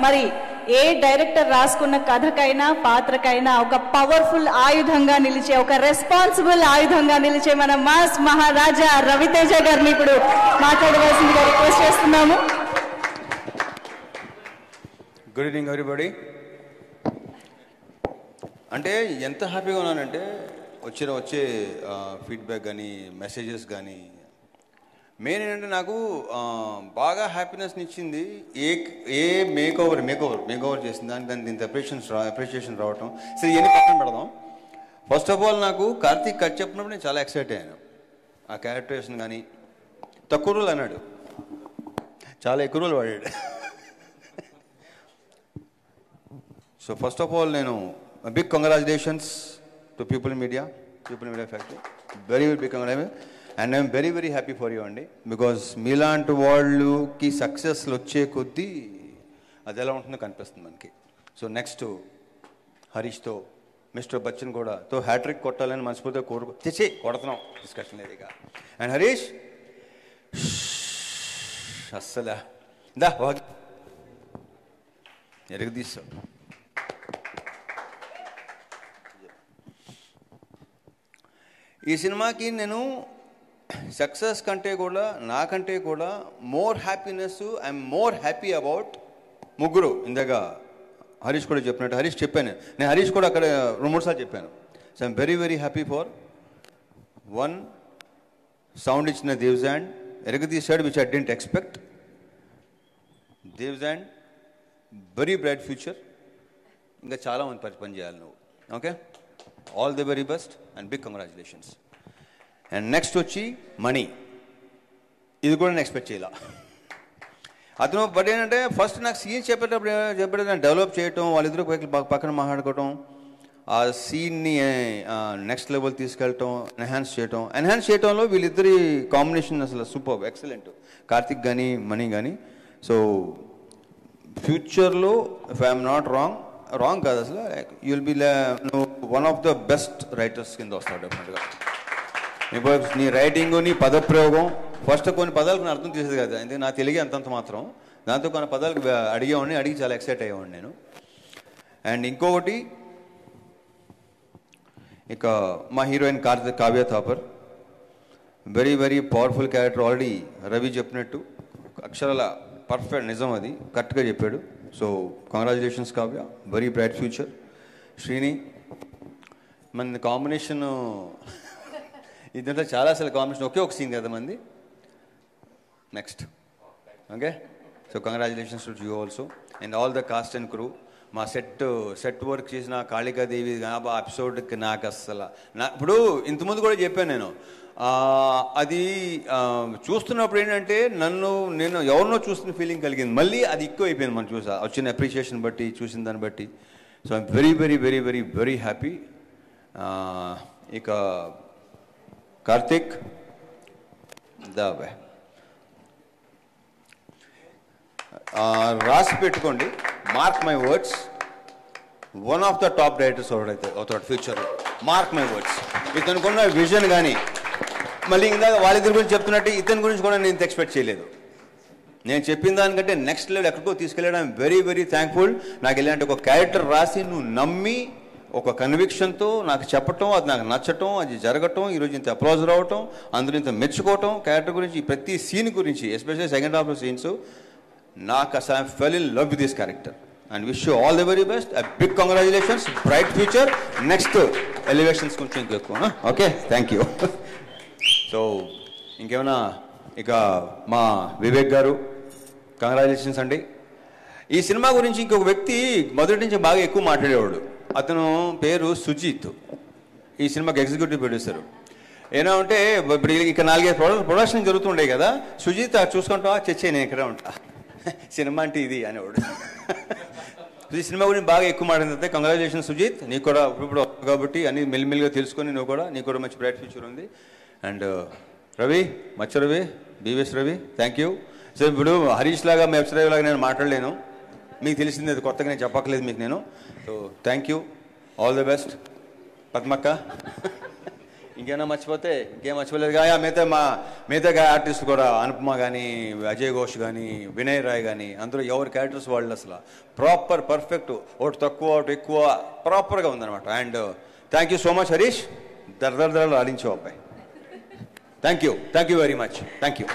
మరి ఏ డైరెక్టర్ రాసుకున్న కథకైనా పాత్రకైనా ఒక పవర్ఫుల్ ఆయుధంగా నిలిచే, ఒక రెస్పాన్సిబుల్ ఆయుధంగా నిలిచే మన మాస్ మహారాజా రవితేజ గారిని ఇప్పుడు మాట్లాడవలసిందిగా రిక్వెస్ట్ చేస్తున్నాము. Good evening everybody. అంటే ఎంత హ్యాపీగా ఉన్నానంటే వచ్చే ఫీడ్బ్యాక్ కానీ మెసేజెస్ కానీ మెయిన్ ఏంటంటే నాకు బాగా హ్యాపీనెస్ని ఇచ్చింది ఏ మేకోవర్ చేసింది దానికి దీని అప్రిషియేషన్ రావటం. సరే ఇవన్నీ పక్కన పెడదాం. ఫస్ట్ ఆఫ్ ఆల్ నాకు కార్తీక్ కథ చెప్పినప్పుడు నేను చాలా ఎక్సైట్ అయ్యాను. ఆ క్యారెక్టరేషన్ కానీ తక్కువ రోజులు అన్నాడు, చాలా ఎక్కువ రోజులు వాడాడు. సో ఫస్ట్ ఆఫ్ ఆల్ నేను big congratulations to people media factory, very big congratulation. And I'm very very happy for you అండి, బికాజ్ మీలాంటి వాళ్ళకి సక్సెస్లు వచ్చే కొద్దీ అది ఎలా ఉంటుందో కనిపిస్తుంది మనకి. సో నెక్స్ట్ హరీష్తో, మిస్టర్ బచ్చన్ కూడాతో హ్యాట్రిక్ కొట్టాలని మనస్ఫూర్తిగా కొడుతున్నాం, డిస్కషన్ లేదు ఇక. అండ్ హరీష్ అస్సలు దా ఎరగదీస్తావు. ఈ సినిమాకి నేను సక్సెస్ కంటే కూడా నాకంటే కూడా more happiness, I'm more happy about ముగ్గురు. ఇందాక హరీష్ కూడా చెప్పినట్టు హరీష్ చెప్పాను నేను, హరీష్ కూడా అక్కడ 2-3 సార్లు చెప్పాను. So I'm very very happy for one, sound ఇచ్చిన దేవ్జాండ్, ఎరగదీశాడు విచ్ ఐ డెంట్ ఎక్స్పెక్ట్. దేవ్జాండ్ వెరీ బ్రైట్ ఫ్యూచర్, ఇంకా చాలా మంది పని చేయాలి నువ్వు. Okay, all the very best and big congratulations. And next వచ్చి మణి, ఇది కూడా నేను ఎక్స్పెక్ట్ చేయాల అతను. బట్ ఏంటంటే ఫస్ట్ నాకు సీన్ చెప్పేటప్పుడు డెవలప్ చేయటం, వాళ్ళిద్దరూ పక్కన మాట్లాడుకోవటం, ఆ సీన్ని నెక్స్ట్ లెవెల్ తీసుకెళ్ళటం, ఎన్హాన్స్ చేయటంలో వీళ్ళిద్దరి కాంబినేషన్ అసలు సూపర్ ఎక్సలెంట్, కార్తిక్ కానీ మణి కానీ. సో ఫ్యూచర్లో ఇఫ్ ఐఎమ్ నాట్ రాంగ్ కాదు అసలు, you will be one of the best writers కింద వస్తాడు డెఫినెట్గా. నీ రైటింగ్, నీ పదప్రయోగం, ఫస్ట్ కొన్ని పదాలకు నేను అర్థం చేసేది కదా, ఎందుకంటే నా తెలుగే అంతంత మాత్రం, దాంతో కొన్ని పదాలకు అడిగి చాలా ఎక్సైట్ అయ్యేవాడిని నేను. అండ్ ఇంకొకటి ఇక మా heroine Kavya Thapar, very very powerful character. Already Ravi చెప్పినట్టు అక్షరాల పర్ఫెక్ట్, నిజం, అది కరెక్ట్గా చెప్పాడు. So congratulations Kavya, very bright future. Srini, మన కాంబినేషన్ ఇదంతా చాలా అసలు కాంబినేషన్, ఒకే ఒక సీన్ కదా మంది. Next okay, so congratulations to you also and all the cost and crew. మా సెట్ వర్క్ చేసిన కాళికాదేవి ఎపిసోడ్కి నాకు అస్సలు ఇప్పుడు ఇంతకుముందు కూడా చెప్పాను నేను, అది చూస్తున్నప్పుడు ఏంటంటే నేను ఎవరినో చూస్తున్న ఫీలింగ్ కలిగింది, మళ్ళీ అది ఎక్కువ అయిపోయింది మనం వచ్చిన అప్రిషియేషన్ బట్టి, చూసిన దాన్ని బట్టి. So I'm very very very very very happy. ఇక కార్తిక్, రాసి పెట్టుకోండి, mark my words, one of the top directors అవుతాడు ఫ్యూచర్లో, మార్క్ మై వర్డ్స్. ఇతనుకున్న విజన్ కానీ, మళ్ళీ ఇందాక వాళ్ళిద్దరి గురించి చెప్తున్నట్టు ఇతని గురించి కూడా నేను ఎక్స్పెక్ట్ చేయలేదు. నేను చెప్పిన దానికంటే నెక్స్ట్ లెవెల్ ఎక్కడికో తీసుకెళ్ళడం ఐఎమ్ వెరీ వెరీ థ్యాంక్ఫుల్. నాకు ఇలాంటి ఒక క్యారెక్టర్ రాసి నువ్వు నమ్మి ఒక కన్విక్షన్తో నాకు చెప్పటం, అది నాకు నచ్చటం, అది జరగటం, ఈరోజు ఇంత అప్లాజ్ రావటం, అందరూ ఇంత మెచ్చుకోవటం, క్యారెక్టర్ గురించి, ప్రతి సీన్ గురించి, ఎస్పెషల్లీ సెకండ్ హాఫ్ సీన్స్, నాకు అసలు I fell in love with this character and wish you all the very best. Big congratulations, bright future, next elevations కొంచెం ఇంకెక్కువ. Okay, thank you. సో ఇంకేమైనా, ఇక మా వివేక్ గారు, కంగ్రాచులేషన్స్ అండి. ఈ సినిమా గురించి ఇంకొక వ్యక్తి మొదటి నుంచి బాగా ఎక్కువ మాట్లాడేవాడు, అతను పేరు సుజిత్, ఈ సినిమాకి ఎగ్జిక్యూటివ్ ప్రొడ్యూసర్. ఏనా అంటే ఇప్పుడు ఇక 4-5 ప్రొడక్షన్ జరుగుతుండే కదా, సుజిత్ చూసుకుంటా చచ్చే నేను ఇక్కడ ఉంటా, సినిమా అంటే ఇది అనేవాడు. ఈ సినిమా గురించి బాగా ఎక్కువ మాట్లాడితే కంగ్రాచులేషన్స్ సుజిత్, నీకు కూడా ఇప్పుడు కాబట్టి అన్ని మెల్లిమెల్లిగా తెలుసుకొని నీకు కూడా మంచి బ్రైట్ ఫ్యూచర్ ఉంది. అండ్ రవి, మచ్చ Ravi, BVS Ravi, thank you. So ఇప్పుడు హరీష్ లాగా, మెప్స్ రవి లాగా నేను మాట్లాడలేను, మీకు తెలిసింది, అది కొత్తగా నేను చెప్పక్కలేదు మీకు నేను. So thank you, all the best. పద్మక్క ఇంకేమైనా మర్చిపోతే ఇంకేం మర్చిపోలేదు. మిగతా ఆర్టిస్ట్ కూడా అనుపమ కానీ, అజయ్ ఘోష్ కానీ, వినయ్ రాయ్ కానీ, అందరూ ఎవరి క్యారెక్టర్స్ వాళ్ళు అసలు ప్రాపర్ పర్ఫెక్ట్, ఒకటి తక్కువ ఒకటి ఎక్కువ ప్రాపర్గా ఉందన్నమాట. And thank you so much Harish, దరదరదరలు ఆడించావు అబ్బాయి. Thank you very much. Thank you.